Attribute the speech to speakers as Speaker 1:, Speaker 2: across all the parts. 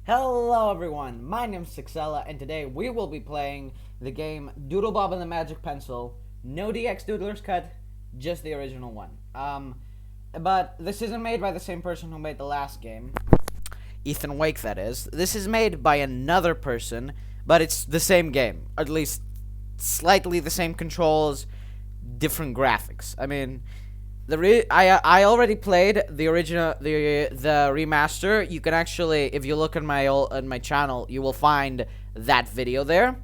Speaker 1: Hello everyone, my name's Sixella, and today we will be playing the game Doodlebob and the Magic Pencil. No DX Doodler's Cut, just the original one. But this isn't made by the same person who made the last game. Ethan Wake, that is. This is made by another person, but it's the same game. Or at least slightly the same controls, different graphics. I mean, I already played the original, the remaster. You can actually, if you look on my channel, you will find that video there.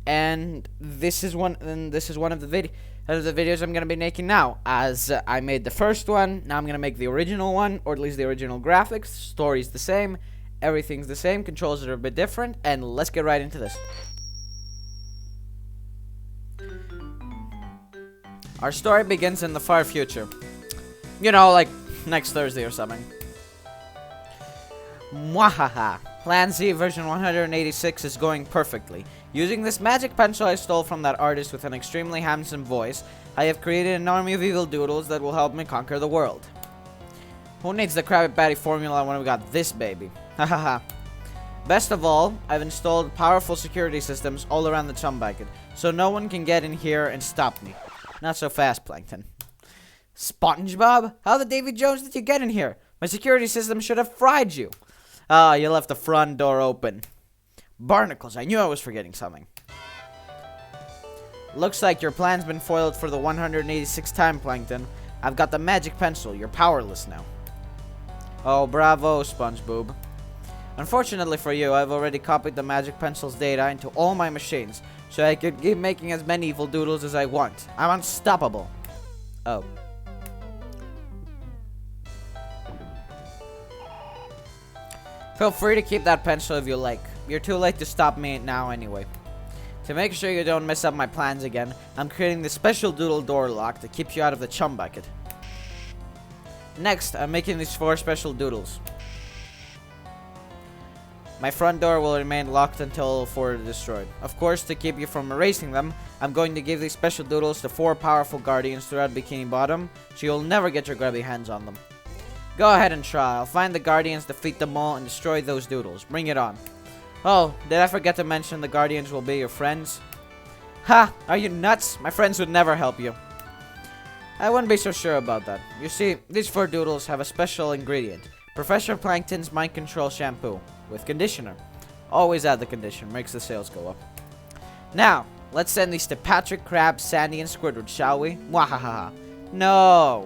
Speaker 1: And this is one of the videos I'm gonna be making now. As I made the first one, now I'm gonna make the original one, or at least the original graphics. Story's the same, everything's the same. Controls are a bit different, and let's get right into this. Our story begins in the far future. You know, like next Thursday or something. Mwahaha. Plan Z version 186 is going perfectly. Using this magic pencil I stole from that artist with an extremely handsome voice, I have created an army of evil doodles that will help me conquer the world. Who needs the Krabby Patty formula when we got this baby? Hahaha. Best of all, I've installed powerful security systems all around the chum bucket, so no one can get in here and stop me. Not so fast, Plankton. SpongeBob? How the Davy Jones did you get in here? My security system should have fried you. Ah, you left the front door open. Barnacles, I knew I was forgetting something. Looks like your plan's been foiled for the 186th time, Plankton. I've got the magic pencil. You're powerless now. Oh, bravo, SpongeBob. Unfortunately for you, I've already copied the magic pencil's data into all my machines, so I could keep making as many evil doodles as I want. I'm unstoppable. Oh. Feel free to keep that pencil if you like. You're too late to stop me now anyway. To make sure you don't mess up my plans again, I'm creating this special doodle door lock that keeps you out of the chum bucket. Next, I'm making these 4 special doodles. My front door will remain locked until all 4 are destroyed. Of course, to keep you from erasing them, I'm going to give these special doodles to 4 powerful guardians throughout Bikini Bottom, so you'll never get your grubby hands on them. Go ahead and try. I'll find the guardians, defeat them all, and destroy those doodles. Bring it on. Oh, did I forget to mention the guardians will be your friends? Ha! Are you nuts? My friends would never help you. I wouldn't be so sure about that. You see, these 4 doodles have a special ingredient. Professor Plankton's Mind Control Shampoo. With conditioner. Always add the conditioner, makes the sales go up. Now, let's send these to Patrick, Crab, Sandy, and Squidward, shall we? Mwahaha. No.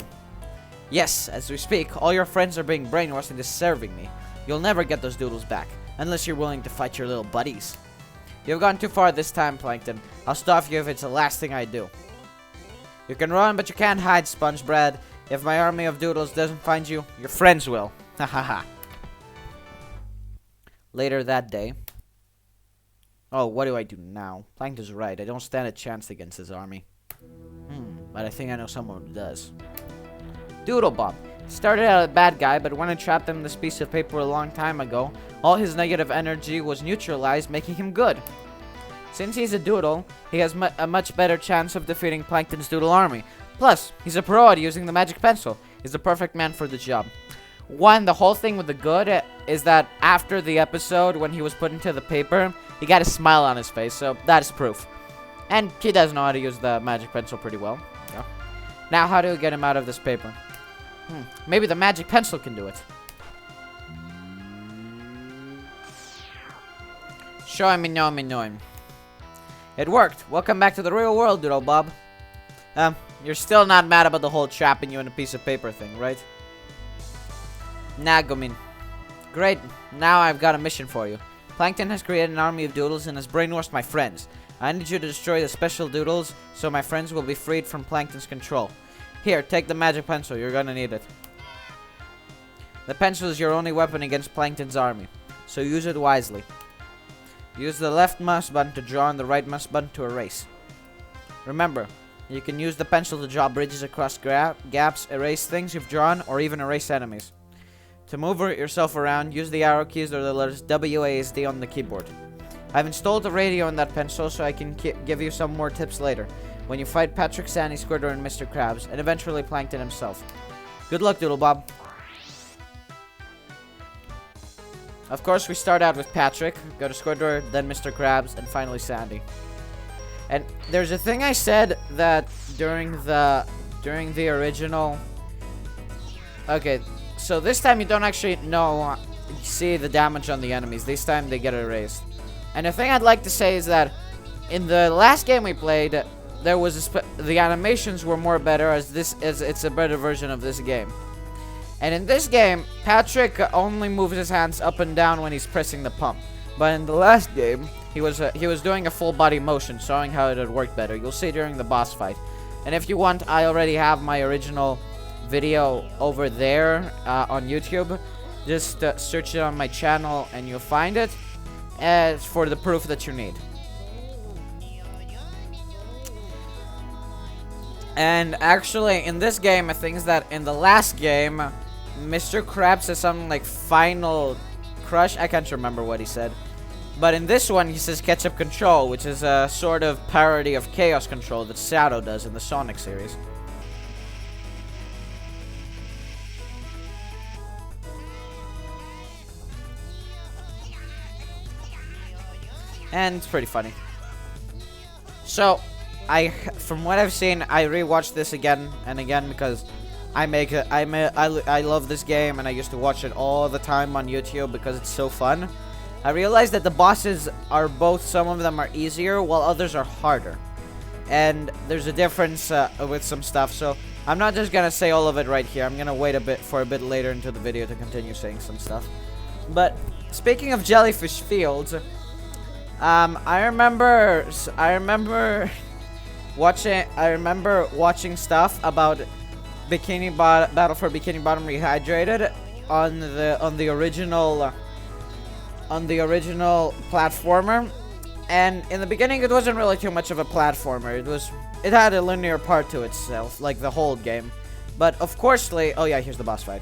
Speaker 1: Yes, as we speak, all your friends are being brainwashed into serving me. You'll never get those doodles back, unless you're willing to fight your little buddies. You've gone too far this time, Plankton. I'll stop you if it's the last thing I do. You can run, but you can't hide, SpongeBob. If my army of doodles doesn't find you, your friends will. Ha ha ha. Later that day. Oh, what do I do now? Plankton's right. I don't stand a chance against his army. But I think I know someone who does. Doodlebob. Started out a bad guy, but when I trapped him in this piece of paper a long time ago, all his negative energy was neutralized, making him good. Since he's a doodle, he has a much better chance of defeating Plankton's doodle army. Plus, he's a pro at using the magic pencil. He's the perfect man for the job. The whole thing with the good is that after the episode, when he was put into the paper, he got a smile on his face, so that is proof. And he does know how to use the magic pencil pretty well. Yeah. Now, how do we get him out of this paper? Maybe the magic pencil can do it. Show me no. It worked. Welcome back to the real world, Doodlebob. You're still not mad about the whole trapping you in a piece of paper thing, right? Nagomin. Great, now I've got a mission for you. Plankton has created an army of doodles and has brainwashed my friends. I need you to destroy the special doodles so my friends will be freed from Plankton's control. Here, take the magic pencil, you're gonna need it. The pencil is your only weapon against Plankton's army, so use it wisely. Use the left mouse button to draw and the right mouse button to erase. Remember, you can use the pencil to draw bridges across gaps, erase things you've drawn, or even erase enemies. To move yourself around, use the arrow keys or the letters WASD on the keyboard. I've installed a radio in that pencil so I can give you some more tips later, when you fight Patrick, Sandy, Squidward, and Mr. Krabs, and eventually Plankton himself. Good luck, Doodlebob. Of course, we start out with Patrick, go to Squidward, then Mr. Krabs, and finally Sandy. And there's a thing I said that during the original. Okay, so this time you don't actually see the damage on the enemies. This time they get erased. And the thing I'd like to say is that in the last game we played, there was the animations were more better as it's a better version of this game. And in this game, Patrick only moves his hands up and down when he's pressing the pump. But in the last game, he was doing a full body motion, showing how it would work better. You'll see during the boss fight. And if you want, I already have my original video over there on YouTube. Just search it on my channel and you'll find it for the proof that you need. And actually, in this game, I think that in the last game, Mr. Krabs says something like final crush. I can't remember what he said. But in this one, he says ketchup control, which is a sort of parody of chaos control that Shadow does in the Sonic series. And it's pretty funny. So, from what I've seen, I rewatched this again and again because I love this game and I used to watch it all the time on YouTube because it's so fun. I realized that the bosses are some of them are easier while others are harder. And there's a difference with some stuff, so I'm not just gonna say all of it right here. I'm gonna wait a bit later into the video to continue saying some stuff. But speaking of Jellyfish Fields, I remember watching stuff about Battle for Bikini Bottom Rehydrated on the original platformer, and in the beginning it wasn't really too much of a platformer. It had a linear part to itself, like the whole game. But of course, oh yeah, here's the boss fight.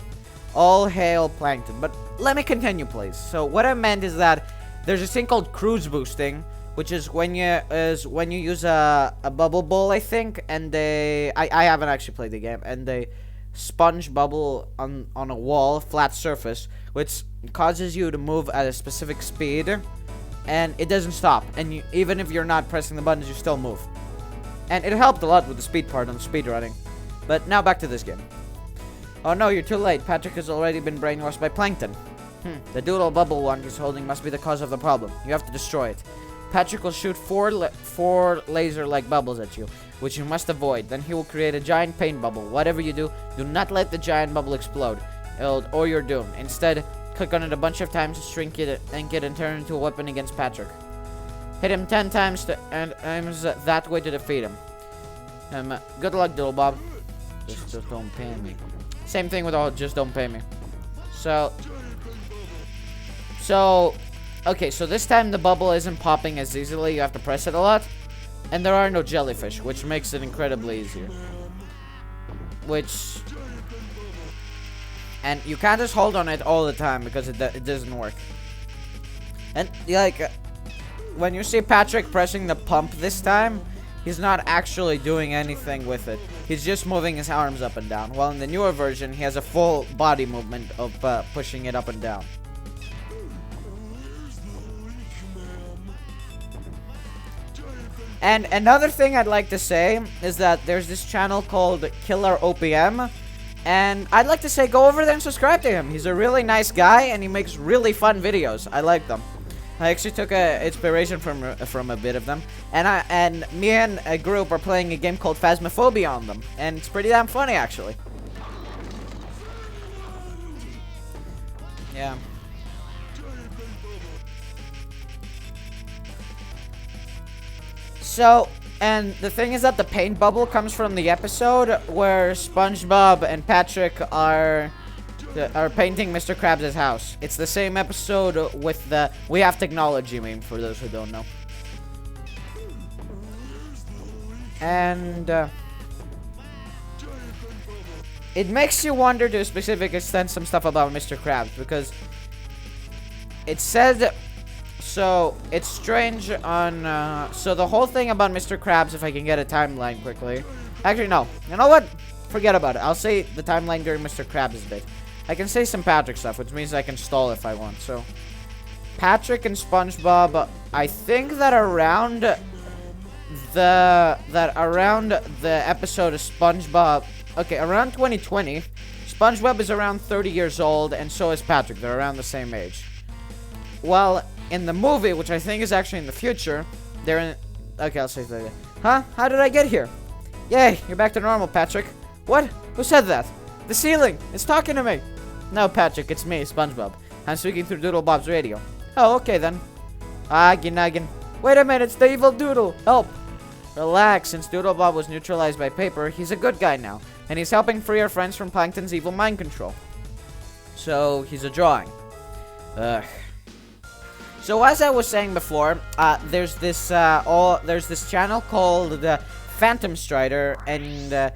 Speaker 1: All hail Plankton. But let me continue, please. So what I meant is that there's this thing called cruise boosting, which is when you use a bubble bowl, I think, and I haven't actually played the game, and they sponge bubble on a wall, flat surface, which causes you to move at a specific speed, and it doesn't stop. And even if you're not pressing the buttons, you still move. And it helped a lot with the speed part on speed running. But now back to this game. Oh no, you're too late. Patrick has already been brainwashed by Plankton. The doodle bubble wand he's holding must be the cause of the problem. You have to destroy it. Patrick will shoot four laser-like bubbles at you, which you must avoid. Then he will create a giant paint bubble. Whatever you do, do not let the giant bubble explode, or you're doomed. Instead, click on it a bunch of times to shrink it and turn it into a weapon against Patrick. Hit him 10 times and aims that way to defeat him. Good luck, doodlebob. Just don't pay me. Same thing with all. Just don't pay me. Okay, so this time the bubble isn't popping as easily. You have to press it a lot. And there are no jellyfish, which makes it incredibly easier. And you can't just hold on it all the time because it doesn't work. And, like, when you see Patrick pressing the pump this time, he's not actually doing anything with it. He's just moving his arms up and down. While in the newer version, he has a full body movement of pushing it up and down. And another thing I'd like to say is that there's this channel called Killer OPM, and I'd like to say go over there and subscribe to him. He's a really nice guy, and he makes really fun videos. I like them. I actually took inspiration from a bit of them, and me and a group are playing a game called Phasmophobia on them, and it's pretty damn funny actually. Yeah. So, and the thing is that the paint bubble comes from the episode where SpongeBob and Patrick are painting Mr. Krabs' house. It's the same episode with the "We Have Technology" meme, for those who don't know. And it makes you wonder to a specific extent some stuff about Mr. Krabs, because it said. So, it's strange on, so the whole thing about Mr. Krabs, if I can get a timeline quickly. Actually, no. You know what? Forget about it. I'll say the timeline during Mr. Krabs' bit. I can say some Patrick stuff, which means I can stall if I want. So, Patrick and SpongeBob, I think that around the episode of SpongeBob, okay, around 2020, SpongeBob is around 30 years old, and so is Patrick. They're around the same age. Well, in the movie, which I think is actually in the future, they're in... Okay, I'll say that. Huh? How did I get here? Yay, you're back to normal, Patrick. What? Who said that? The ceiling! It's talking to me! No, Patrick, it's me, SpongeBob. I'm speaking through Doodlebob's radio. Oh, okay then. Noggin. Wait a minute, it's the evil Doodle! Help! Relax, since Doodlebob was neutralized by paper, he's a good guy now. And he's helping free our friends from Plankton's evil mind control. So, he's a drawing. Ugh. So, as I was saying before, there's this channel called Phantom Strider, and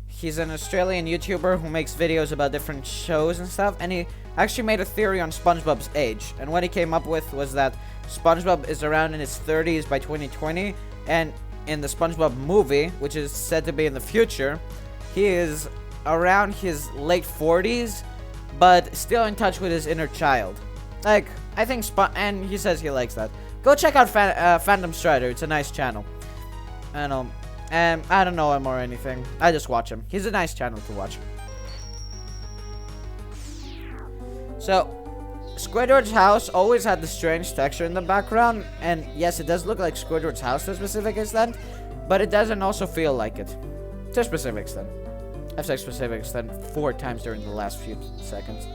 Speaker 1: he's an Australian YouTuber who makes videos about different shows and stuff, and he actually made a theory on SpongeBob's age, and what he came up with was that SpongeBob is around in his 30s by 2020, and in the SpongeBob movie, which is said to be in the future, he is around his late 40s, but still in touch with his inner child. Like, I think and he says he likes that. Go check out Phantom Strider, it's a nice channel. I don't know him or anything. I just watch him. He's a nice channel to watch. So, Squidward's house always had the strange texture in the background. And yes, it does look like Squidward's house to a specific extent. But it doesn't also feel like it. To a specific extent. I've said specific extent 4 times during the last few seconds.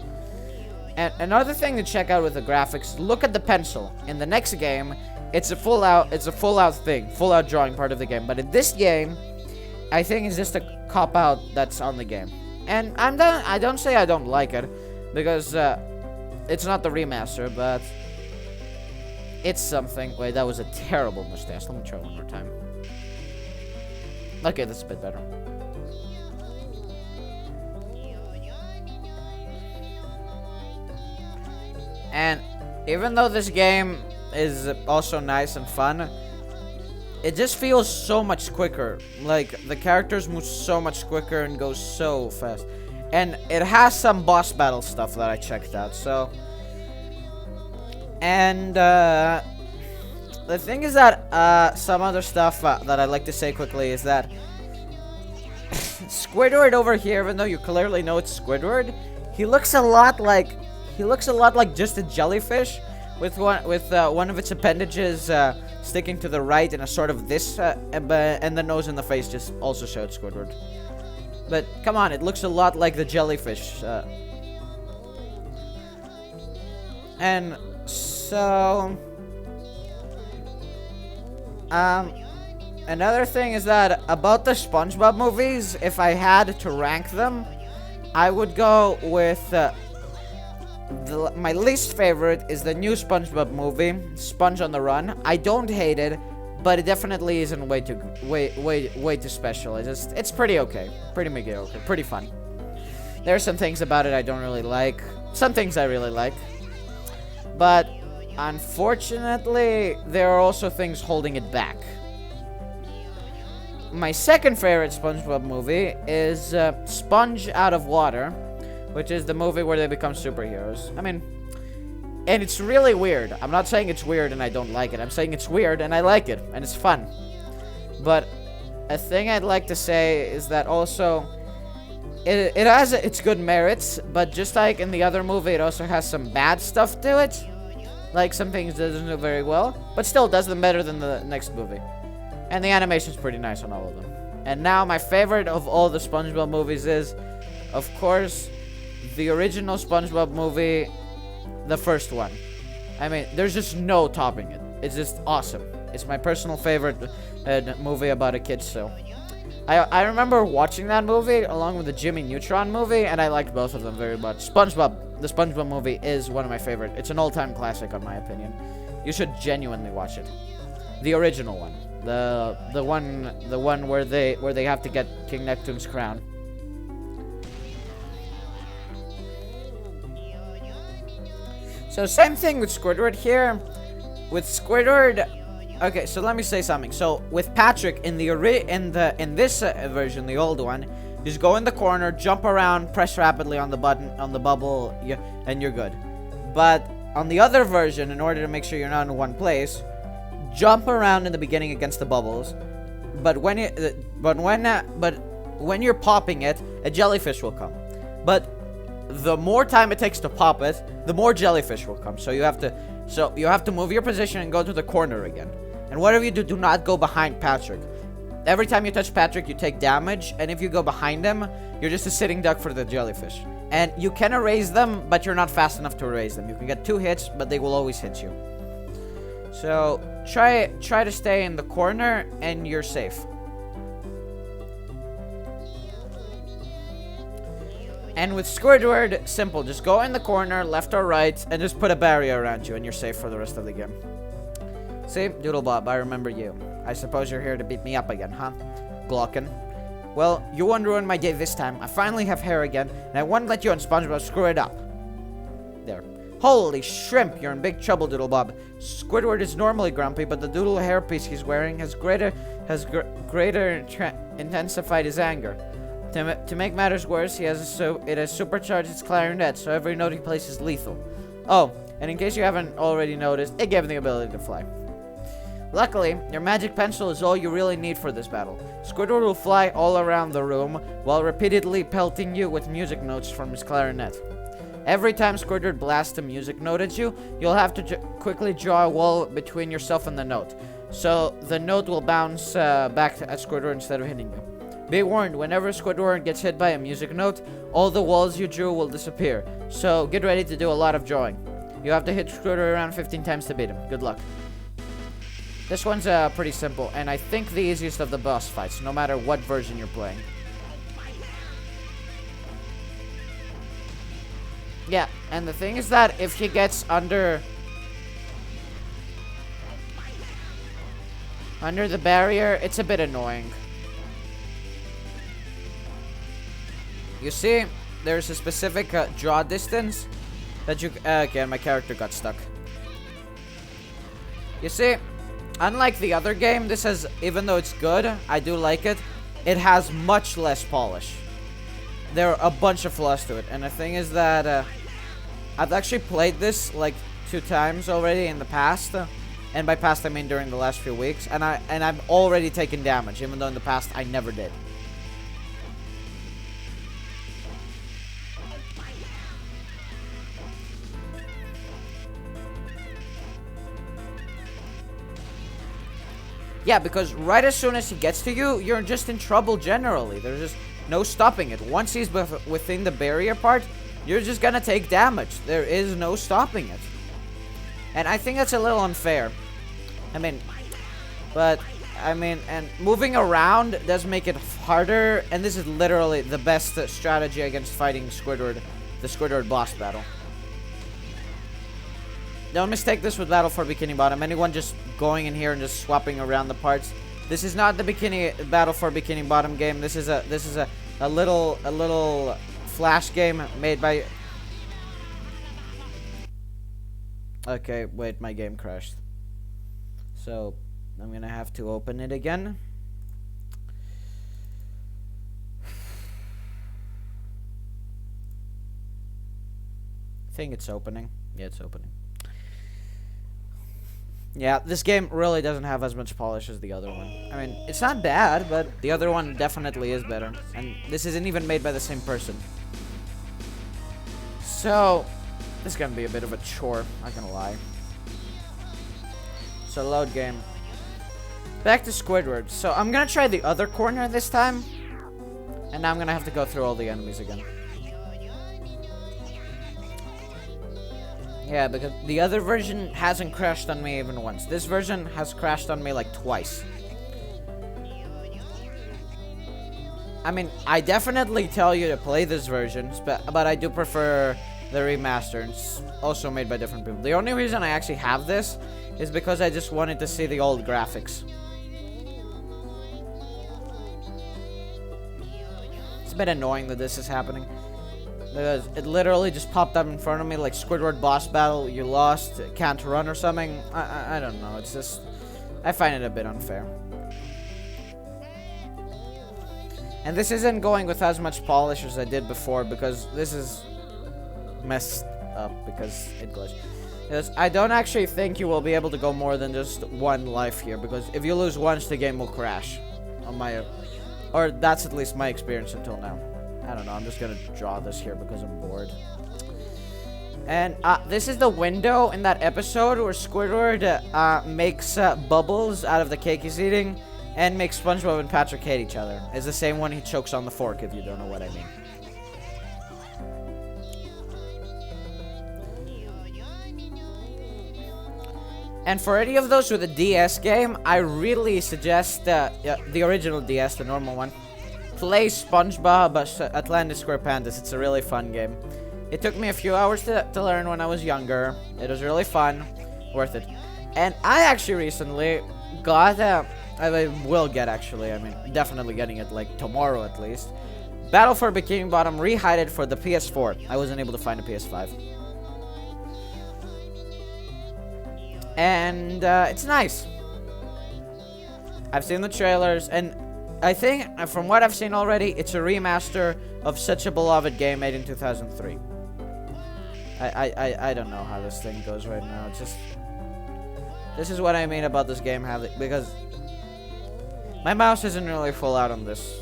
Speaker 1: And another thing to check out with the graphics, look at the pencil. In the next game, it's a full out thing, full out drawing part of the game. But in this game, I think it's just a cop out that's on the game. And I don't say I don't like it, because it's not the remaster, but it's something. Wait, that was a terrible mustache. Let me try one more time. Okay, that's a bit better. And even though this game is also nice and fun, it just feels so much quicker. Like, the characters move so much quicker and go so fast. And it has some boss battle stuff that I checked out, so... And, the thing is that, some other stuff that I'd like to say quickly is that Squidward over here, even though you clearly know it's Squidward, he looks a lot like just a jellyfish, with one of its appendages sticking to the right in a sort of this, and the nose and the face just also showed Squidward. But come on, it looks a lot like the jellyfish. And so, another thing is that about the SpongeBob movies, if I had to rank them, I would go with my least favorite is the new SpongeBob movie, Sponge on the Run. I don't hate it, but it definitely isn't way too special. It's pretty okay, pretty mediocre, pretty fun. There are some things about it I don't really like. Some things I really like, but unfortunately, there are also things holding it back. My second favorite SpongeBob movie is Sponge Out of Water, which is the movie where they become superheroes. I mean, and it's really weird. I'm not saying it's weird and I don't like it. I'm saying it's weird and I like it, and it's fun. But a thing I'd like to say is that also, it has its good merits, but just like in the other movie, it also has some bad stuff to it. Like, some things it doesn't do very well, but still does them better than the next movie. And the animation's pretty nice on all of them. And now my favorite of all the SpongeBob movies is, of course, the original SpongeBob movie, the first one. I mean, there's just no topping it. It's just awesome. It's my personal favorite movie about a kid show. I remember watching that movie along with the Jimmy Neutron movie, and I liked both of them very much. The SpongeBob movie is one of my favorite. It's an all-time classic, in my opinion. You should genuinely watch it. The original one, the one where they have to get King Neptune's crown. So same thing with Squidward here. With Squidward, okay. So let me say something. So with Patrick in this version, the old one, Just go in the corner, jump around, press rapidly on the button, on the bubble, and you're good. But on the other version, in order to make sure you're not in one place, jump around in the beginning against the bubbles. But when you're popping it, a jellyfish will come. But the more time it takes to pop it, the more jellyfish will come. So you have to move your position and go to the corner again. And whatever you do, do not go behind Patrick. Every time you touch Patrick, you take damage, and if you go behind him, you're just a sitting duck for the jellyfish. And you can erase them, but you're not fast enough to erase them. You can get 2 hits, but they will always hit you. So try to stay in the corner, and you're safe. And with Squidward, simple. Just go in the corner, left or right, and just put a barrier around you, and you're safe for the rest of the game. See, doodlebob, I remember you. I suppose you're here to beat me up again, huh? Glocken. Well, you won't ruin my day this time. I finally have hair again, and I won't let you and SpongeBob screw it up. There. Holy shrimp, you're in big trouble, doodlebob. Squidward is normally grumpy, but the doodle hairpiece he's wearing has intensified his anger. To make matters worse, it has supercharged its clarinet, so every note he plays is lethal. Oh, and in case you haven't already noticed, it gave him the ability to fly. Luckily, your magic pencil is all you really need for this battle. Squidward will fly all around the room while repeatedly pelting you with music notes from his clarinet. Every time Squidward blasts a music note at you, you'll have to quickly draw a wall between yourself and the note. So the note will bounce back at Squidward instead of hitting you. Be warned, whenever Squidward gets hit by a music note, all the walls you drew will disappear. So get ready to do a lot of drawing. You have to hit Squidward around 15 times to beat him. Good luck. This one's pretty simple, and I think the easiest of the boss fights, no matter what version you're playing. Yeah, and the thing is that if he gets under the barrier, it's a bit annoying. You see, there's a specific draw distance that you... okay, my character got stuck. You see, unlike the other game, this has, even though it's good, I do like it, it has much less polish. There are a bunch of flaws to it, and the thing is that I've actually played this like 2 times already in the past, and by past I mean during the last few weeks, and I've already taken damage, even though in the past I never did. Yeah, because right as soon as he gets to you, you're just in trouble generally. There's just no stopping it. Once he's within the barrier part, you're just gonna take damage. There is no stopping it. And I think that's a little unfair. And moving around does make it harder, and this is literally the best strategy against fighting Squidward, the Squidward boss battle. Don't mistake this with Battle for Bikini Bottom. Anyone just going in here and just swapping around the parts. This is not the Battle for Bikini Bottom game. This is a little flash game made by... Okay, wait, my game crashed. So, I'm gonna have to open it again. I think it's opening. Yeah, it's opening. Yeah, this game really doesn't have as much polish as the other one. I mean, it's not bad, but the other one definitely is better. And this isn't even made by the same person. So, this is gonna be a bit of a chore, not gonna lie. So, load game. Back to Squidward. So, I'm gonna try the other corner this time. And now I'm gonna have to go through all the enemies again. Yeah, because the other version hasn't crashed on me even once. This version has crashed on me like twice. I mean, I definitely tell you to play this version, but I do prefer the remaster. And it's also made by different people. The only reason I actually have this is because I just wanted to see the old graphics. It's a bit annoying that this is happening. Because it literally just popped up in front of me like Squidward boss battle, you lost, can't run or something. I don't know, it's just... I find it a bit unfair. And this isn't going with as much polish as I did before because this is messed up because it glitched. Yes, I don't actually think you will be able to go more than just one life here, because if you lose once, the game will crash. Or that's at least my experience until now. I don't know, I'm just gonna draw this here because I'm bored. And this is the window in that episode where Squidward makes bubbles out of the cake he's eating and makes SpongeBob and Patrick hate each other. It's the same one he chokes on the fork, if you don't know what I mean. And for any of those with a DS game, I really suggest the original DS, the normal one. Play SpongeBob Atlantis SquarePandas. It's a really fun game. It took me a few hours to learn when I was younger. It was really fun. Worth it. And I actually recently got, I will get actually, I mean, definitely getting it like tomorrow at least. Battle for Bikini Bottom rehided for the PS4. I wasn't able to find a PS5. And it's nice. I've seen the trailers, and I think, from what I've seen already, it's a remaster of such a beloved game made in 2003. I don't know how this thing goes right now. It's just... This is what I mean about this game, because my mouse isn't really full out on this.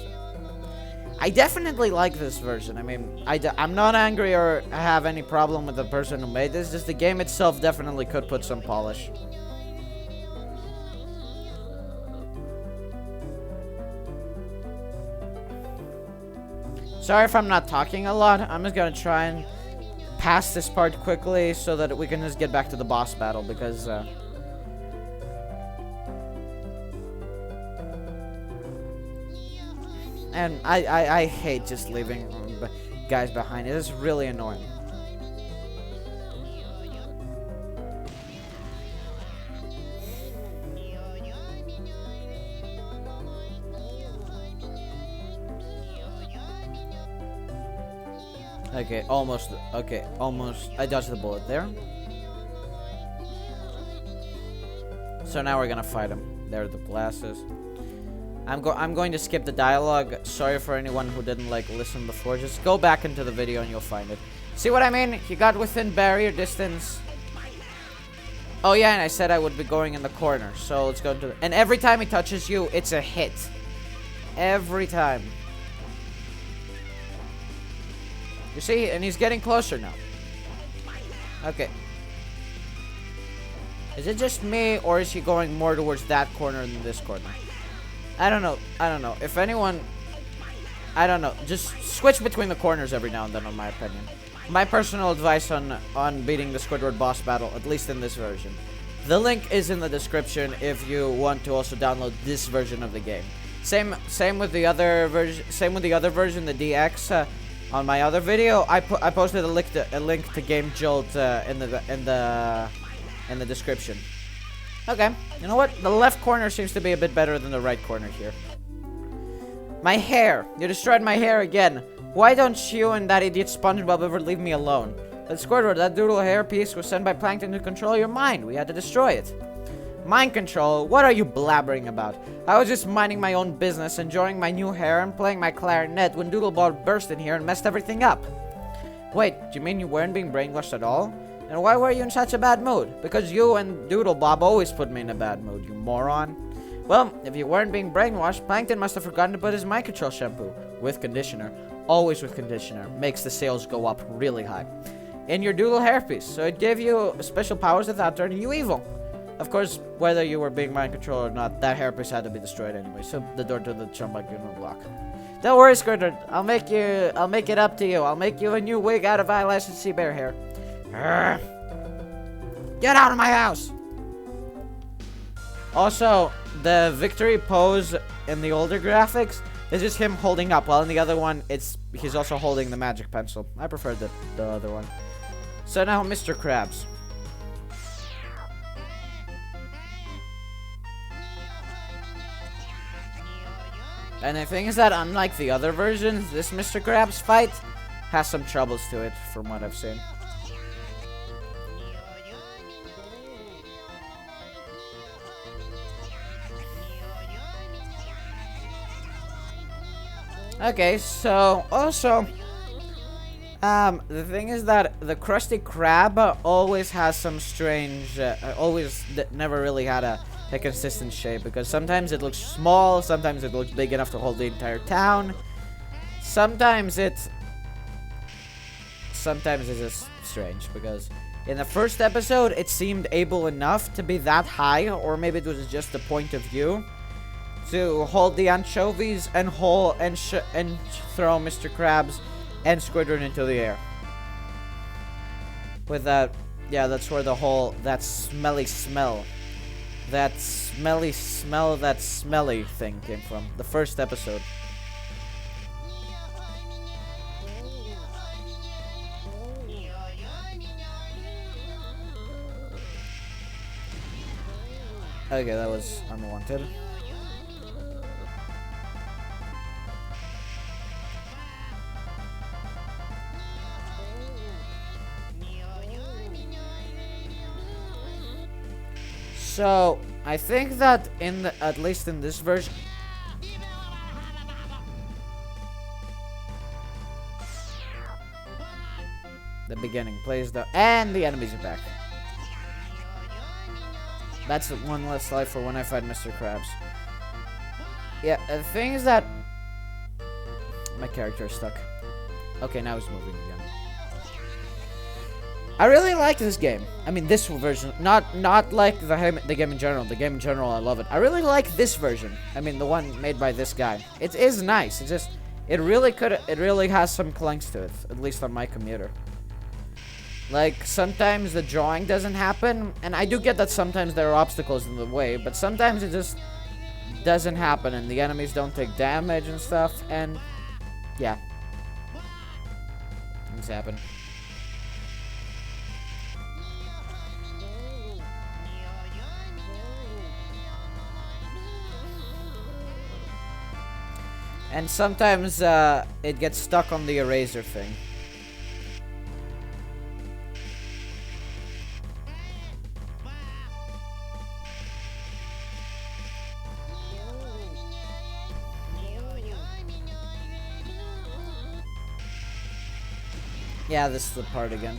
Speaker 1: I definitely like this version. I mean, I'm not angry or have any problem with the person who made this. Just the game itself definitely could put some polish. Sorry if I'm not talking a lot. I'm just gonna try and pass this part quickly so that we can just get back to the boss battle, because and I hate just leaving guys behind. It is really annoying. Okay, almost. Okay, almost. I dodged the bullet there. So now we're gonna fight him. There are the glasses. I'm going to skip the dialogue. Sorry for anyone who didn't like listen before. Just go back into the video and you'll find it. See what I mean? He got within barrier distance. Oh yeah, and I said I would be going in the corner. So let's go into the... And every time he touches you, it's a hit. Every time. You see? And he's getting closer now. Okay. Is it just me, or is he going more towards that corner than this corner? I don't know. I don't know. If anyone... I don't know. Just switch between the corners every now and then, in my opinion. My personal advice on beating the Squidward boss battle, at least in this version. The link is in the description if you want to also download this version of the game. Same with the other version. Same with the other version, the DX. On my other video, I posted a link to gamejolt in the description. Okay, you know what? The left corner seems to be a bit better than the right corner here. My hair! You destroyed my hair again! Why don't you and that idiot SpongeBob ever leave me alone? But Squidward, that doodle hair piece was sent by Plankton to control your mind. We had to destroy it. Mind control? What are you blabbering about? I was just minding my own business, enjoying my new hair and playing my clarinet when doodlebob burst in here and messed everything up. Wait, do you mean you weren't being brainwashed at all? And why were you in such a bad mood? Because you and doodlebob always put me in a bad mood, you moron. Well, if you weren't being brainwashed, Plankton must have forgotten to put his mind control shampoo with conditioner. Always with conditioner. Makes the sales go up really high. In your doodle hairpiece, so it gave you special powers without turning you evil. Of course, whether you were being mind controlled or not, that hairpiece had to be destroyed anyway, so the door to the Chumbug will block. Don't worry, Squidward. I'll make it up to you. I'll make you a new wig out of eyelash and sea bear hair. Urgh. Get out of my house! Also, the victory pose in the older graphics is just him holding up, while in the other one, he's also holding the magic pencil. I prefer the other one. So now, Mr. Krabs. And the thing is that, unlike the other versions, this Mr. Krabs fight has some troubles to it, from what I've seen. Okay, so also, the thing is that the Krusty Krab always has some strange, never really had a consistent shape, because sometimes it looks small, sometimes it looks big enough to hold the entire town, sometimes it's just strange, because in the first episode it seemed able enough to be that high, or maybe it was just the point of view to hold the anchovies and throw Mr. Krabs and Squidward into the air. With that, yeah, that's where that smelly thing came from. The first episode. Okay, that was unwanted. So, I think that at least in this version, the beginning plays and the enemies are back. That's one less life for when I fight Mr. Krabs. Yeah, the thing is that my character is stuck. Okay, now it's moving again. I really like this game. I mean, this version, not like the game in general. The game in general, I love it. I really like this version. I mean, the one made by this guy. It is nice. It really has some clunks to it, at least on my computer. Like, sometimes the drawing doesn't happen, and I do get that sometimes there are obstacles in the way, but sometimes it just doesn't happen, and the enemies don't take damage and stuff, and yeah. Things happen. And sometimes it gets stuck on the eraser thing. Yeah, this is the part again.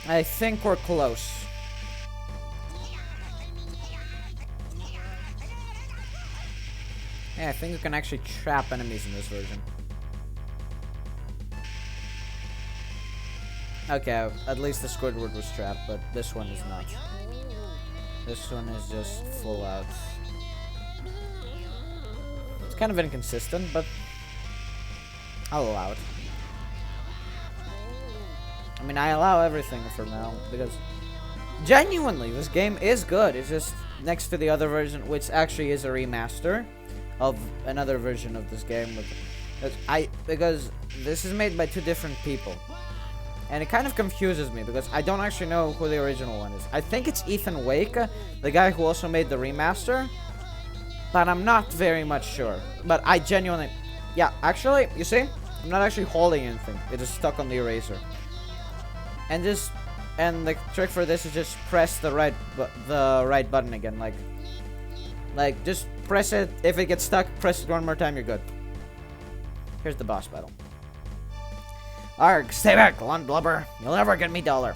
Speaker 1: I think we're close. Yeah, I think you can actually trap enemies in this version. Okay, at least the Squidward was trapped, but this one is not. This one is just full out. It's kind of inconsistent, but I'll allow it. I mean, I allow everything for now, because genuinely, this game is good. It's just next to the other version, which actually is a remaster of another version of this game. Because this is made by two different people. And it kind of confuses me, because I don't actually know who the original one is. I think it's Ethan Wake, the guy who also made the remaster. But I'm not very much sure. But I genuinely... Yeah, actually, you see? I'm not actually holding anything. It is stuck on the eraser. And the trick for this is just press the right button again, like just press it. If it gets stuck, press it one more time. You're good. Here's the boss battle. Arg, stay back, Lund Blubber. You'll never get me dollar.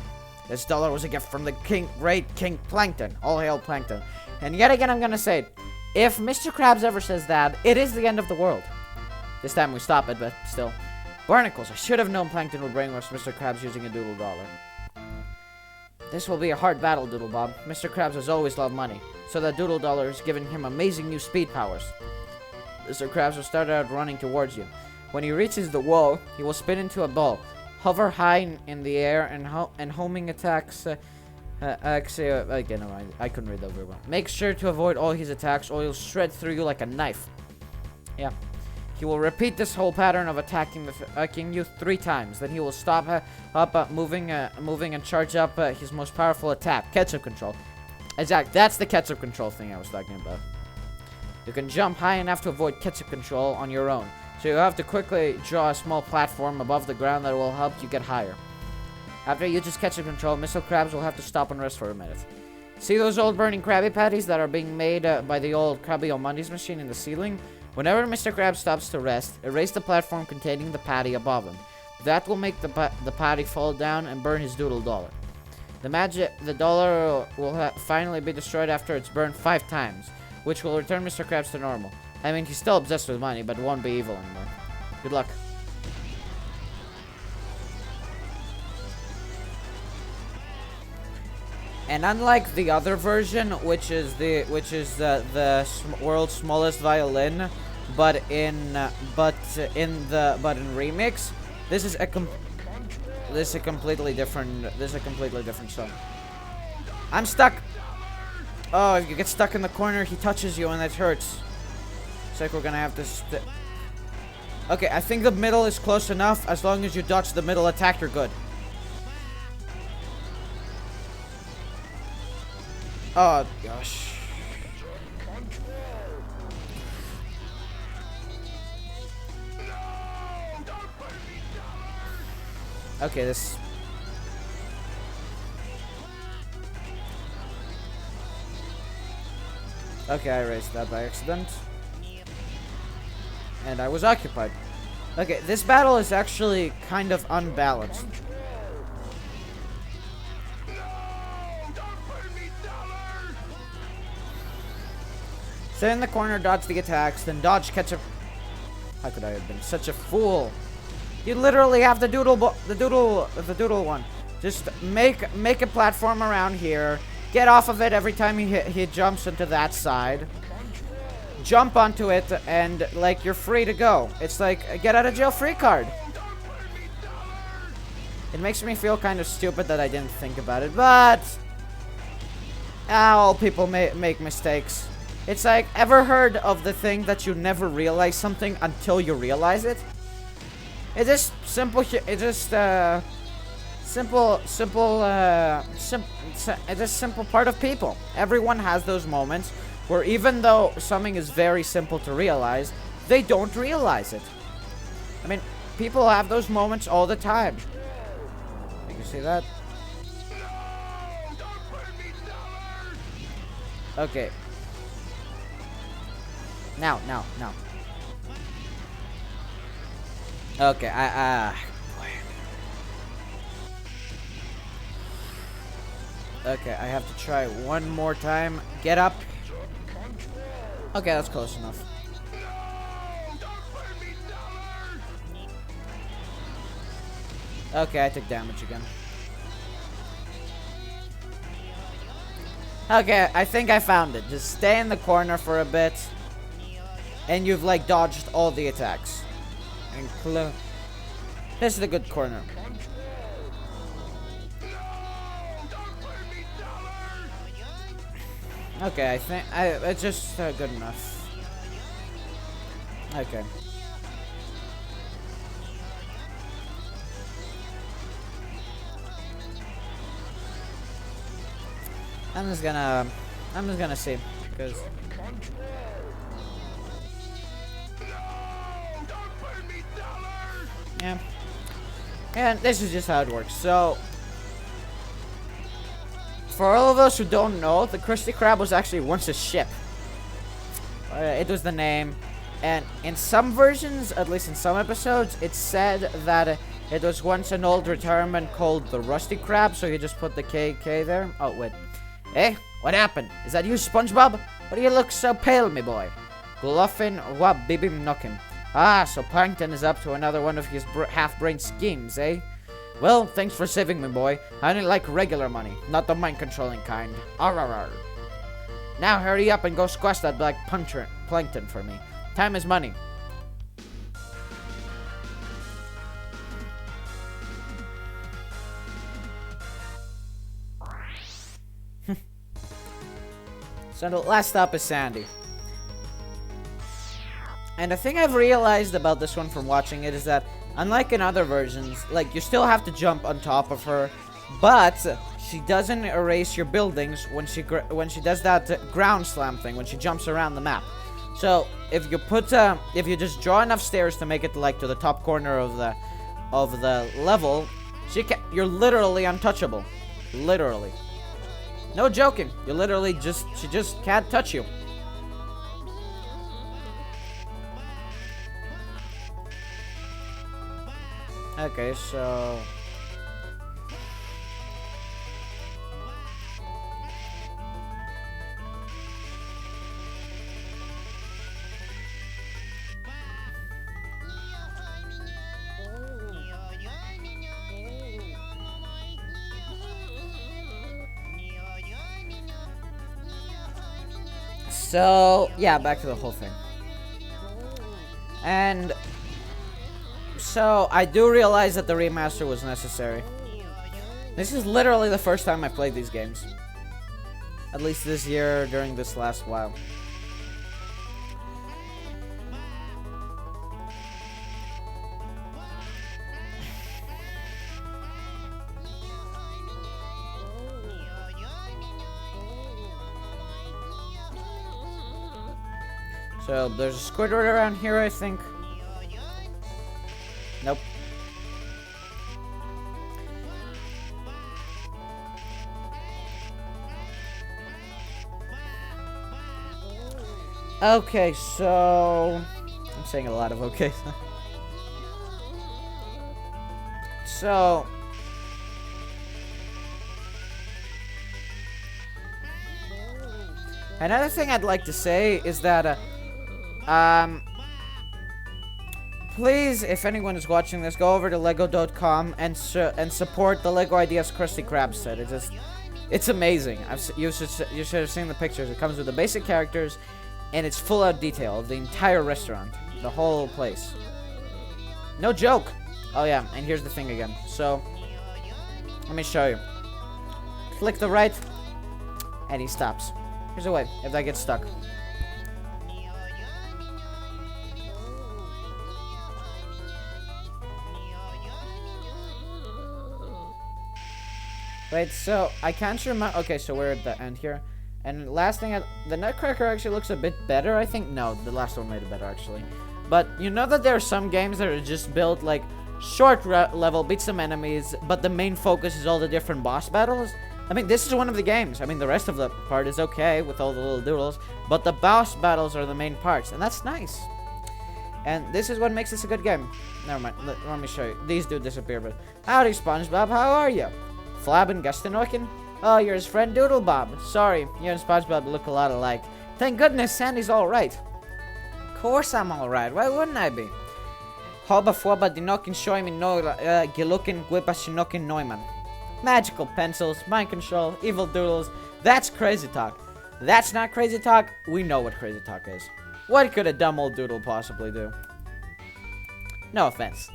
Speaker 1: This dollar was a gift from the great King Plankton. All hail Plankton. And yet again, I'm gonna say it. If Mr. Krabs ever says that, it is the end of the world. This time we stop it, but still. Barnacles, I should have known Plankton would brainwash Mr. Krabs using a doodle dollar. This will be a hard battle, Doodlebob. Mr. Krabs has always loved money, so that doodle dollar is giving him amazing new speed powers. Mr. Krabs will start out running towards you. When he reaches the wall, he will spin into a ball, hover high in the air, and homing attacks. Again, I couldn't read that very well. Make sure to avoid all his attacks, or he'll shred through you like a knife. Yeah. He will repeat this whole pattern of attacking you 3 times. Then he will stop moving and charge up his most powerful attack, Ketchup Control. Exactly. That's the ketchup control thing I was talking about. You can jump high enough to avoid ketchup control on your own. So you have to quickly draw a small platform above the ground that will help you get higher. After you use ketchup control, missile crabs will have to stop and rest for a minute. See those old burning Krabby Patties that are being made by the old Krabby Mondays machine in the ceiling? Whenever Mr. Krab stops to rest, erase the platform containing the patty above him. That will make the patty fall down and burn his doodle dollar. The dollar will finally be destroyed after it's burned 5 times, which will return Mr. Krabs to normal. I mean, he's still obsessed with money, but won't be evil anymore. Good luck. And unlike the other version, which is the world's smallest violin, but in remix, this is a completely different song. I'm stuck. Oh, if you get stuck in the corner, he touches you and that hurts. It's like we're gonna have to. Okay, I think the middle is close enough. As long as you dodge the middle attack, you're good. Oh, gosh. Okay, this... Okay, I erased that by accident. And I was occupied. Okay, this battle is actually kind of unbalanced. Stay in the corner, dodge the attacks, then dodge ketchup. How could I have been such a fool? You literally have the doodle one. Just make a platform around here. Get off of it every time he jumps into that side. Jump onto it, and like you're free to go. It's like a get out of jail free card. It makes me feel kind of stupid that I didn't think about it, but all people make mistakes. It's like, ever heard of the thing that you never realize something until you realize it? It's just simple. It's just it's a simple part of people. Everyone has those moments where even though something is very simple to realize, they don't realize it. I mean, people have those moments all the time. You see that? Okay. Now. Okay, boy. Okay, I have to try one more time. Get up. Okay, that's close enough. Okay, I took damage again. Okay, I think I found it. Just stay in the corner for a bit. And you've, like, dodged all the attacks. And this is the good corner. Okay, I think it's just good enough. Okay. I'm just gonna see, because yeah. And this is just how it works. So, for all of us who don't know, the Krusty Krab was actually once a ship. It was the name. And in some versions, at least in some episodes, it's said that it was once an old retirement called the Rusty Krab, so you just put the KK there. Oh, wait. Eh? What happened? Is that you, SpongeBob? Why do you look so pale, me boy? Gluffin wab bibim knockin'. Ah, so Plankton is up to another one of his half-brain schemes, eh? Well, thanks for saving me, boy. I only like regular money, not the mind-controlling kind. Arr. Now hurry up and go squash that black Plankton for me. Time is money. So the last stop is Sandy. And the thing I've realized about this one from watching it is that, unlike in other versions, like, you still have to jump on top of her, but she doesn't erase your buildings when she does that ground slam thing, when she jumps around the map. So if you just draw enough stairs to make it like to the top corner of the level, you're literally untouchable. Literally. No joking. You literally she just can't touch you. Okay, so yeah, back to the whole thing. And so I do realize that the remaster was necessary. This is literally the first time I played these games. At least this year, during this last while. So there's a Squidward around here, I think. Nope. Okay, so I'm saying a lot of okay. So another thing I'd like to say is that please, if anyone is watching this, go over to lego.com and support the Lego Ideas Krusty Krab set. It's amazing. You should have seen the pictures. It comes with the basic characters, and it's full out detail of the entire restaurant, the whole place. No joke. Oh yeah, and here's the thing again. So let me show you. Click the right, and he stops. Here's a way if that gets stuck. Wait, so I can't remember. Okay, so we're at the end here. And last thing, the Nutcracker actually looks a bit better, I think. No, the last one made it better, actually. But you know that there are some games that are just built like short level, beat some enemies, but the main focus is all the different boss battles? I mean, this is one of the games. I mean, the rest of the part is okay with all the little doodles, but the boss battles are the main parts, and that's nice. And this is what makes this a good game. Never mind, let me show you. These do disappear, but howdy, SpongeBob, how are you? Flab and Gustinokin? Oh, you're his friend Doodlebob. Sorry, you and SpongeBob look a lot alike. Thank goodness Sandy's alright. Of course I'm alright, why wouldn't I be? Hoba foba dinokin shoimin no gilukin guipa shinokin neumann. Magical pencils, mind control, evil doodles. That's crazy talk. That's not crazy talk. We know what crazy talk is. What could a dumb old doodle possibly do? No offense.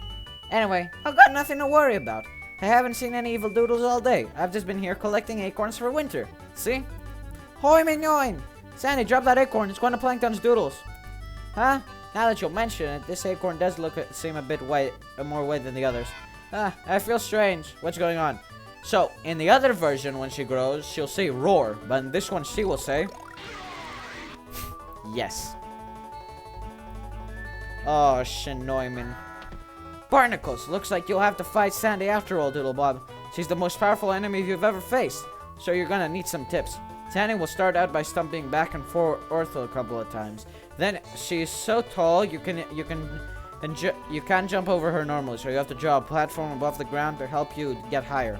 Speaker 1: Anyway, I've got nothing to worry about. I haven't seen any evil doodles all day. I've just been here collecting acorns for winter. See? Hoi mignon! Sandy, drop that acorn. It's one of Plankton's doodles. Huh? Now that you'll mention it, this acorn does seem a bit white, more white than the others. I feel strange. What's going on? So, in the other version, when she grows, she'll say roar. But in this one, she will say... yes. Oh, Shinoiman. Barnacles, looks like you'll have to fight Sandy after all, Doodlebob. She's the most powerful enemy you've ever faced, so you're gonna need some tips. Sandy will start out by stumping back and forth a couple of times. Then she's so tall you can't jump over her normally, so you have to draw a platform above the ground to help you get higher.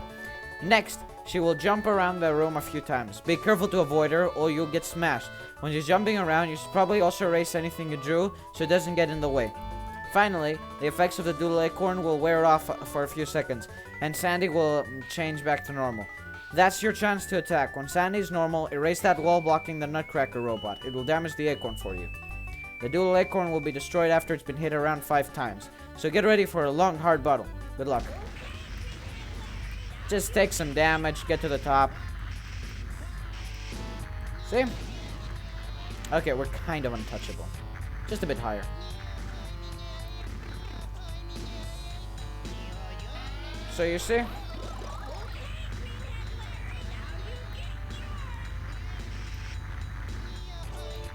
Speaker 1: Next, she will jump around the room a few times. Be careful to avoid her or you'll get smashed. When she's jumping around, you should probably also erase anything you drew so it doesn't get in the way. Finally, the effects of the doodle acorn will wear off for a few seconds, and Sandy will change back to normal. That's your chance to attack. When Sandy's normal, erase that wall blocking the Nutcracker robot. It will damage the acorn for you. The doodle acorn will be destroyed after it's been hit around 5 times. So get ready for a long, hard battle. Good luck. Just take some damage, get to the top. See? Okay, we're kind of untouchable. Just a bit higher. So you see?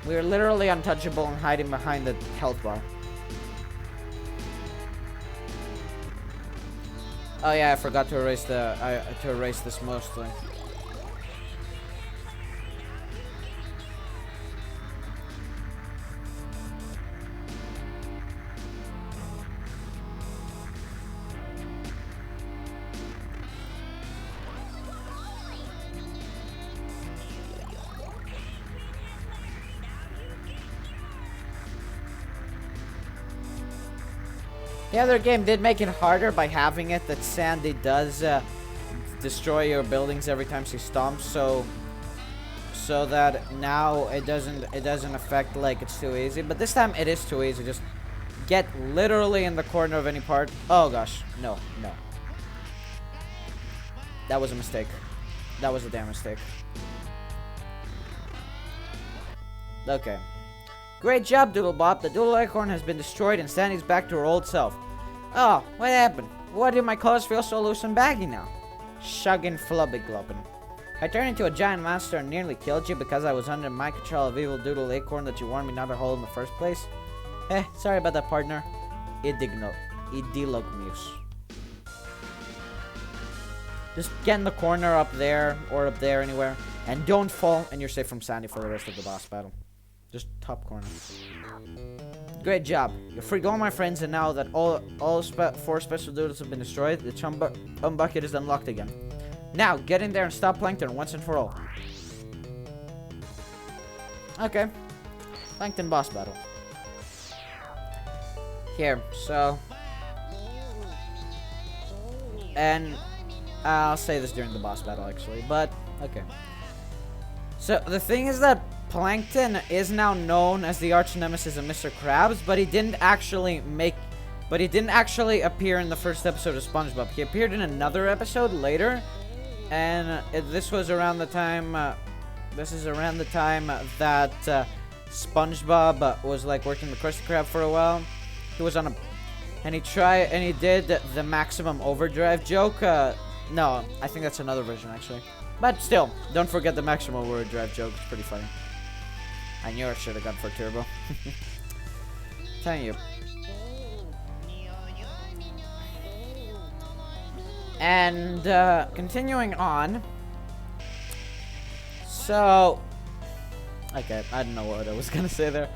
Speaker 1: We are literally untouchable and hiding behind the health bar. Oh yeah, I forgot to erase this mostly. The other game did make it harder by having it that Sandy does destroy your buildings every time she stomps, so that now it doesn't affect like it's too easy. But this time it is too easy. Just get literally in the corner of any part. Oh gosh, no. That was a mistake. That was a damn mistake. Okay. Great job, Doodlebob. The Doodle Acorn has been destroyed and Sandy's back to her old self. Oh, what happened? Why do my clothes feel so loose and baggy now? Shugging flubby glubbin. I turned into a giant monster and nearly killed you because I was under my control of evil Doodle Acorn that you warned me not to hold in the first place. Sorry about that, partner. Idilogmuse. Just get in the corner up there, or up there anywhere, and don't fall, and you're safe from Sandy for the rest of the boss battle. Just top corner. Great job. You're free to all my friends, and now that all 4 special doodles have been destroyed, the chum bucket is unlocked again. Now, get in there and stop Plankton once and for all. Okay. Plankton boss battle. Here, so... And I'll say this during the boss battle, actually, but okay. So, the thing is that Plankton is now known as the arch nemesis of Mr. Krabs, but he didn't actually appear in the first episode of SpongeBob. He appeared in another episode later, and this was around the time. This is around the time that SpongeBob was like working the Krusty Krab for a while. He was on a, and he did the maximum overdrive joke. No, I think that's another version actually. But still, don't forget the maximum overdrive joke. It's pretty funny. I knew I should have gone for turbo. Telling you. And continuing on. So, okay, I don't know what I was gonna say there,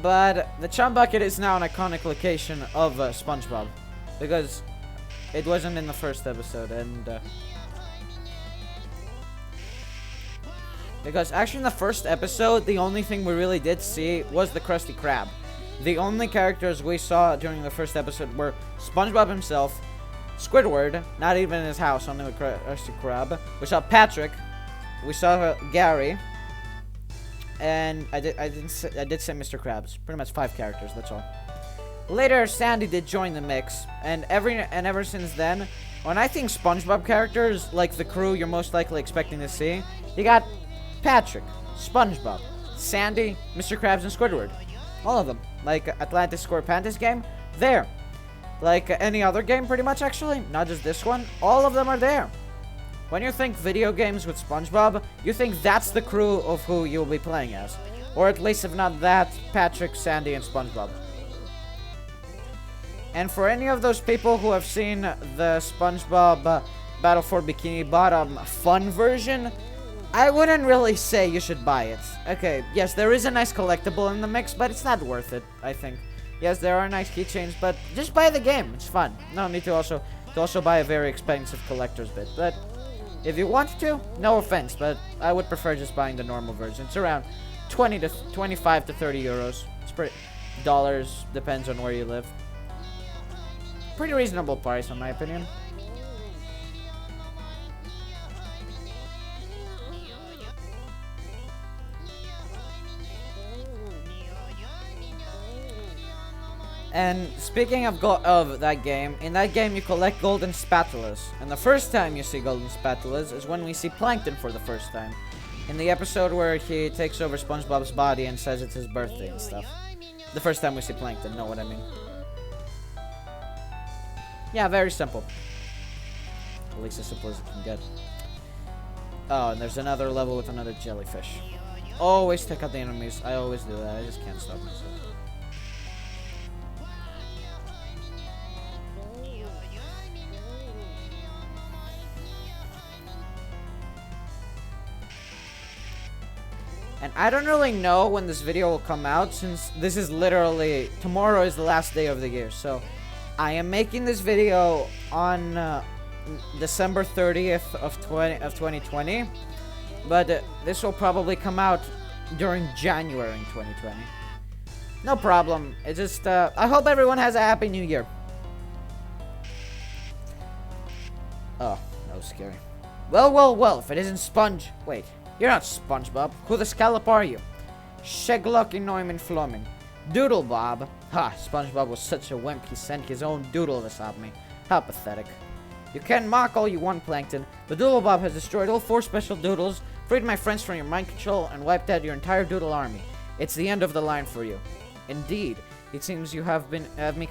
Speaker 1: but the Chum Bucket is now an iconic location of SpongeBob because it wasn't in the first episode, and because actually in the first episode, the only thing we really did see was the Krusty Krab. The only characters we saw during the first episode were SpongeBob himself, Squidward, not even in his house, only with Krusty Krab. We saw Patrick, we saw Gary, and I did say Mr. Krabs. Pretty much 5 characters, that's all. Later, Sandy did join the mix, and ever since then, when I think SpongeBob characters, like the crew you're most likely expecting to see, you got Patrick, SpongeBob, Sandy, Mr. Krabs, and Squidward. All of them. Like Atlantis Score Pantis game, there. Like any other game, pretty much, actually. Not just this one. All of them are there. When you think video games with SpongeBob, you think that's the crew of who you'll be playing as. Or at least, if not that, Patrick, Sandy, and SpongeBob. And for any of those people who have seen the SpongeBob Battle for Bikini Bottom fun version, I wouldn't really say you should buy it. Okay, yes, there is a nice collectible in the mix, but it's not worth it, I think. Yes, there are nice keychains, but just buy the game. It's fun. No need to also buy a very expensive collector's bit. But if you want to, no offense, but I would prefer just buying the normal version. It's around 25 to 30 euros. It's pretty dollars, depends on where you live. Pretty reasonable price, in my opinion. And speaking of that game, in that game you collect golden spatulas. And the first time you see golden spatulas is when we see Plankton for the first time. In the episode where he takes over SpongeBob's body and says it's his birthday and stuff. The first time we see Plankton, know what I mean? Yeah, very simple. At least as simple as it can get. Oh, and there's another level with another jellyfish. Always take out the enemies. I always do that. I just can't stop myself. And I don't really know when this video will come out, since this is literally, tomorrow is the last day of the year. So I am making this video on December 30th of 2020. But this will probably come out during January in 2020. No problem. It's just, I hope everyone has a happy new year. Oh, that was scary. Well, if it isn't Sponge... Wait, you're not SpongeBob. Who the scallop are you? Sheglucky Neumann Flomin. Doodlebob. Ha, SpongeBob was such a wimp, he sent his own doodle to stop me. How pathetic. You can mock all you want, Plankton, but Doodlebob has destroyed all 4 special doodles, freed my friends from your mind control, and wiped out your entire doodle army. It's the end of the line for you. Indeed, it seems you have me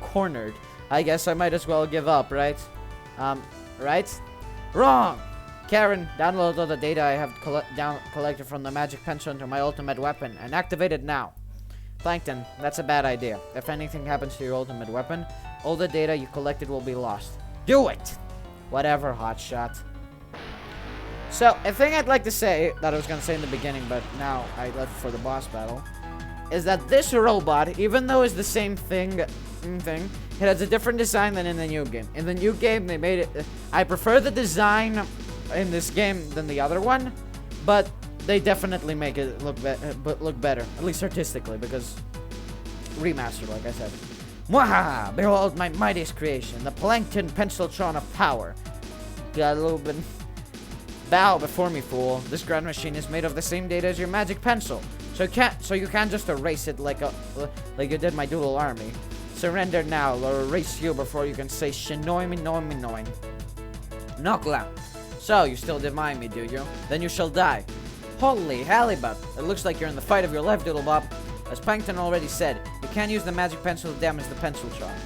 Speaker 1: cornered. I guess I might as well give up, right? Right? Wrong! Karen, download all the data I have collected from the magic pencil into my ultimate weapon, and activate it now. Plankton, that's a bad idea. If anything happens to your ultimate weapon, all the data you collected will be lost. Do it! Whatever, hotshot. So, a thing I'd like to say, that I was going to say in the beginning, but now I left for the boss battle, is that this robot, even though it's the same thing, it has a different design than in the new game. In the new game, they made it... I prefer the design in this game than the other one, but they definitely make it look better, at least artistically, because remastered, like I said. Mwahaha! Behold my mightiest creation, the Plankton Penciltron of power. Got a little bit... Bow before me, fool. This grand machine is made of the same data as your magic pencil, so you can't just erase it like you did my doodle army. Surrender now, or erase you before you can say shinoimi noimi noin. Nokla. So you still demand me, do you? Then you shall die. Holy halibut! It looks like you're in the fight of your life, Doodlebob. As Plankton already said, you can't use the magic pencil to damage the Penciltron.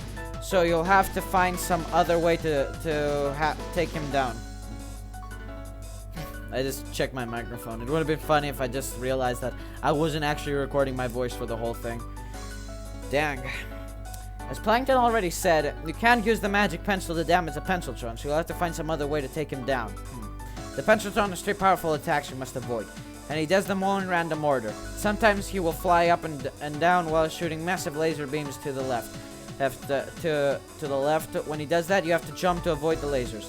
Speaker 1: So you'll have to find some other way to take him down. I just checked my microphone. It would have been funny if I just realized that I wasn't actually recording my voice for the whole thing. Dang. As Plankton already said, you can't use the magic pencil to damage the Penciltron, so you'll have to find some other way to take him down. The Penciltron has 3 powerful attacks you must avoid, and he does them all in random order. Sometimes he will fly up and down while shooting massive laser beams to the left. To the left. When he does that, you have to jump to avoid the lasers.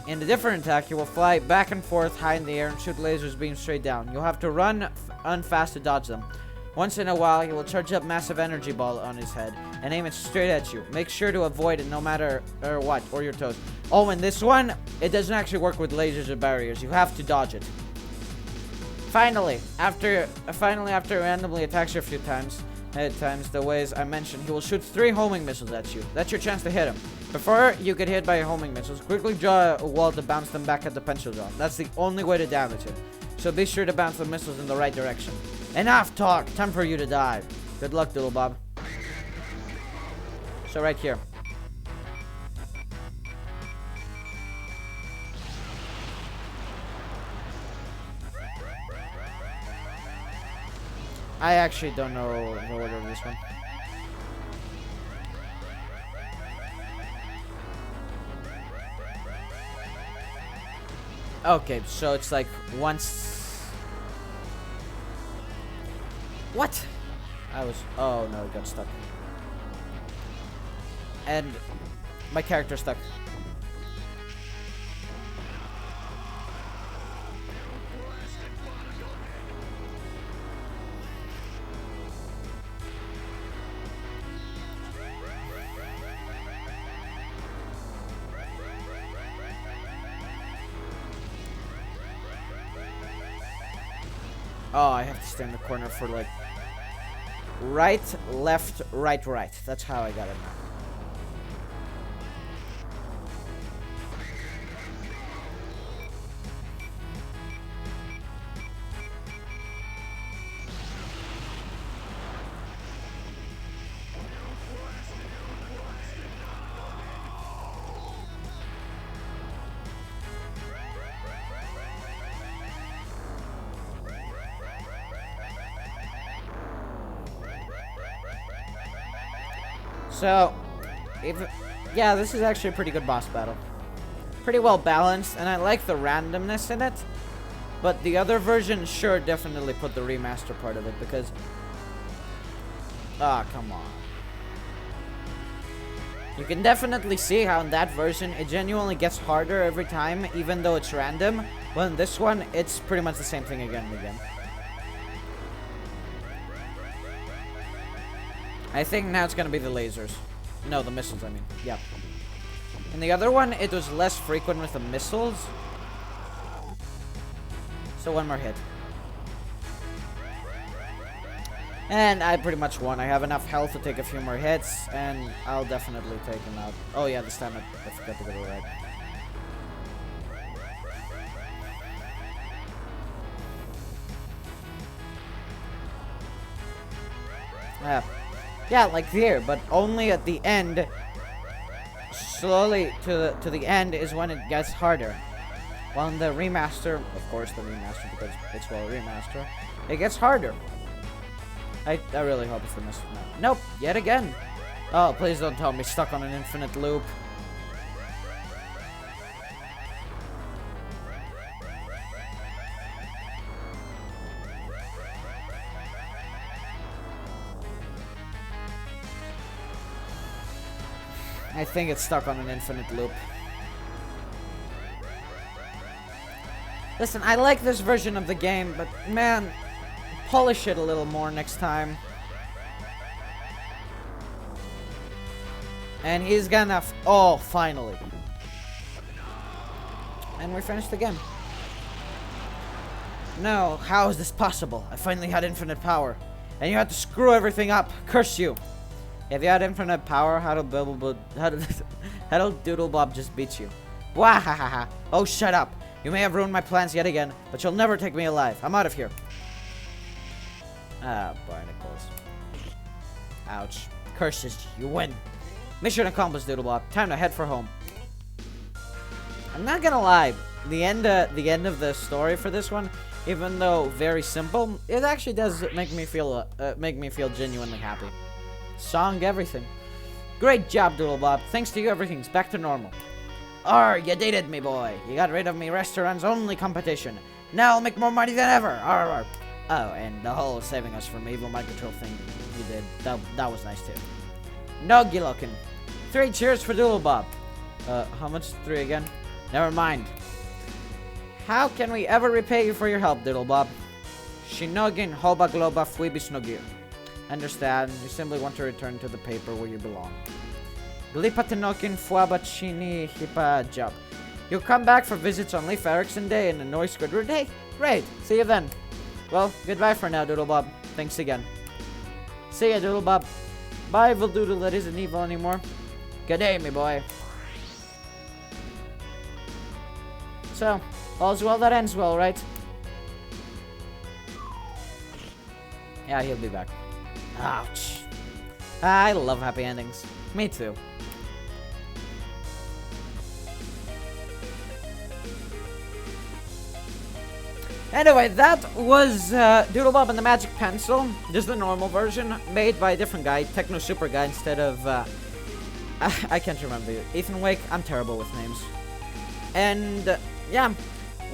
Speaker 1: In a different attack, he will fly back and forth high in the air and shoot lasers beams straight down. You'll have to run fast to dodge them. Once in a while, he will charge up massive energy ball on his head and aim it straight at you. Make sure to avoid it no matter what, or your toes. Oh, and this one, it doesn't actually work with lasers or barriers. You have to dodge it. Finally, after randomly attacks you a few times, the ways I mentioned, he will shoot 3 homing missiles at you. That's your chance to hit him. Before you get hit by your homing missiles, quickly draw a wall to bounce them back at the Penciltron. That's the only way to damage him. So be sure to bounce the missiles in the right direction. Enough talk! Time for you to die. Good luck, Doodlebob. So right here. I actually don't know the order of this one. Okay, so it's like once... What? Oh no, it got stuck. And my character stuck. Oh, I have to stay in the corner for like right, left, right, right. That's how I got it now. So, yeah, this is actually a pretty good boss battle. Pretty well balanced, and I like the randomness in it. But the other version sure definitely put the remaster part of it because... Ah, come on. You can definitely see how in that version it genuinely gets harder every time, even though it's random. Well, in this one, it's pretty much the same thing again and again. I think now it's gonna be the lasers. No, the missiles, I mean. Yeah. In the other one, it was less frequent with the missiles. So one more hit. And I pretty much won. I have enough health to take a few more hits, and I'll definitely take him out. Oh yeah, this time I forgot to go to the right. Yeah, like here, but only at the end. Slowly to the end is when it gets harder. While in the remaster, of course the remaster because it's well remaster, it gets harder. I really hope it's the missile. No. Nope, yet again. Oh, please don't tell me stuck on an infinite loop. I think it's stuck on an infinite loop. Listen, I like this version of the game, but man, polish it a little more next time. And he's gonna... oh, finally. And we finished the game. No, how is this possible? I finally had infinite power. And you had to screw everything up. Curse you. If you had infinite power, how did Doodlebob just beat you? Wahahaha. Oh, shut up. You may have ruined my plans yet again, but you'll never take me alive. I'm out of here. Ah, barnacles. Ouch. Curses, you win. Mission accomplished, Doodlebob. Time to head for home. I'm not gonna lie. The end of the story for this one, even though very simple, it actually does make me feel genuinely happy. Song, everything. Great job, Doodlebob. Thanks to you, everything's back to normal. Arr, you dated me, boy. You got rid of me restaurant's only competition. Now I'll make more money than ever. Arr, arr. Oh, and the whole saving us from evil mind control thing you did. That was nice, too. Noggy looking. 3 cheers for Doodlebob. How much is 3 again? Never mind. How can we ever repay you for your help, Doodlebob? Shinogin hoba globa fuibi snogir. Understand, you simply want to return to the paper where you belong. Glipatenokin fuabachini hipa job. You'll come back for visits on Leif Erikson Day and annoy Squidward Day? Great, see you then. Well, goodbye for now, Doodlebob. Thanks again. See ya, Doodlebob. Bye, evil doodle that isn't evil anymore. Good day, me boy. So, all's well that ends well, right? Yeah, he'll be back. Ouch. I love happy endings. Me too. Anyway, that was Doodlebob and the Magic Pencil. This is the normal version, made by a different guy, Techno Super Guy, instead of... I can't remember. Ethan Wake. I'm terrible with names. And, yeah.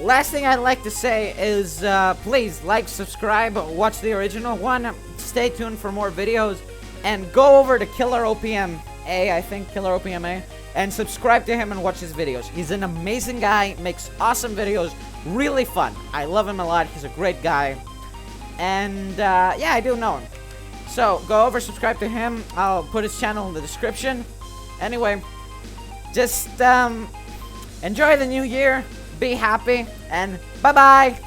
Speaker 1: Last thing I'd like to say is, please, like, subscribe, watch the original one, stay tuned for more videos, and go over to Killer OPM A, I think, Killer OPM A, and subscribe to him and watch his videos. He's an amazing guy, makes awesome videos, really fun. I love him a lot, he's a great guy, and, yeah, I do know him. So, go over, subscribe to him, I'll put his channel in the description. Anyway, just, enjoy the new year. Be happy, and bye-bye!